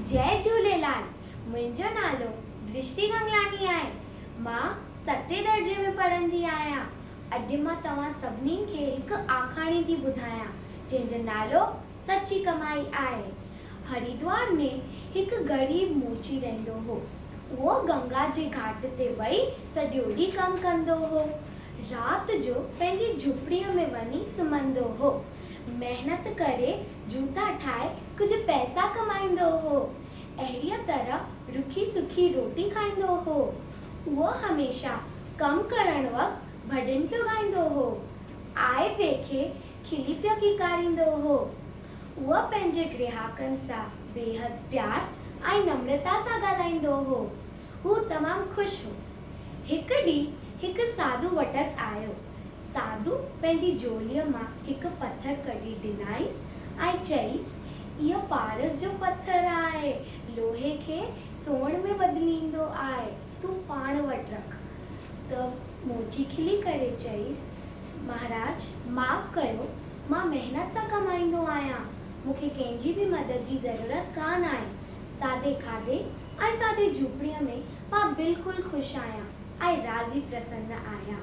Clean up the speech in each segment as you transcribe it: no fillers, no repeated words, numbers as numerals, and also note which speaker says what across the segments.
Speaker 1: जय झूलेलाल। मुंहिंजो नालो दृष्टि गंगलानी आहे। मां 7 दर्जे में पढ़ंदी आहियां। अॼु मां तव्हां सभिनी खे हिकु आखाणी थी ॿुधायां जंहिंजो नालो सची कमाई आहे। हरिद्वार में हिकु ग़रीब मोची रहंदो हो। उहो गंगा जे घाट ते वेही सॼो ॾींहुं कमु कंदो हो। राति जो पंहिंजी झुपड़ीअ में वञी सुम्हंदो हो। मेहनत करे जूता ठाहे कुझु पैसा कमाईंदो हो। अहिड़ीअ तरह रुखी सुखी रोटी खाईंदो हो। उहो हमेशा कमु करण वक़्तु भॼन पियो ॻाईंदो हो। आए ॿिए खे खिली पियो कीकारींदो हो। उहो पंहिंजे ग्राहकनि सां बेहद प्यार ऐं नम्रता सां ॻाल्हाईंदो हो। हू तमामु ख़ुशि हो। हिकु ॾींहुं हिकु साधू वटसि आयो। साधू पंहिंजी झोलीअ मां हिकु पथर कढी ॾिनईंसि ऐं चईंसि, इहो पारस जो पथर आहे, लोहे खे सोन में बदिलींदो आहे, तूं पाण वटि रख। त मोची खिली करे चईंसि, महाराज माफ़ कयो, मां महिनत सां कमाईंदो आहियां, मूंखे कंहिंजी बि मदद जी ज़रूरत कान आहे। सादे खाधे ऐं सादे झूपड़ीअ में मां बिल्कुलु ख़ुशि आहियां ऐं राज़ी प्रसन्न आहियां।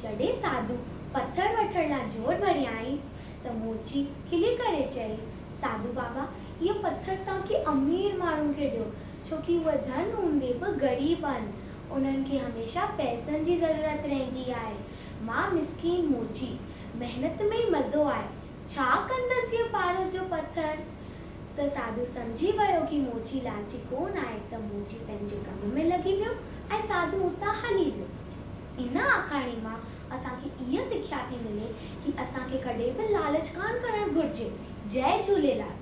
Speaker 1: जॾहिं साधू पथर वठण लाइ जोर भरियाईंसि त मोची खिली करे चईंसि, साधू बाबा इहो पथर तव्हांखे अमीर माण्हुनि खे ॾियो, छोकी उहे धन हूंदे बि ग़रीब आहिनि। उन्हनि खे हमेशह पैसनि जी ज़रूरत रहंदी आहे। मां मिसकीन मोची, महिनत में ई मज़ो आहे, छा कंदसि इहो पारस जो पथर। त साधू सम्झी वियो कि मोची लालची कोन आहे, त मोची पंहिंजे कम में लॻी वियो ऐं साधू उतां हली वियो। इन आखाणी मां असांखे इहा सिख्या थी मिले कि असांखे कॾहिं बि लालच कान करणु घुरिजे। जय झूलेलाल।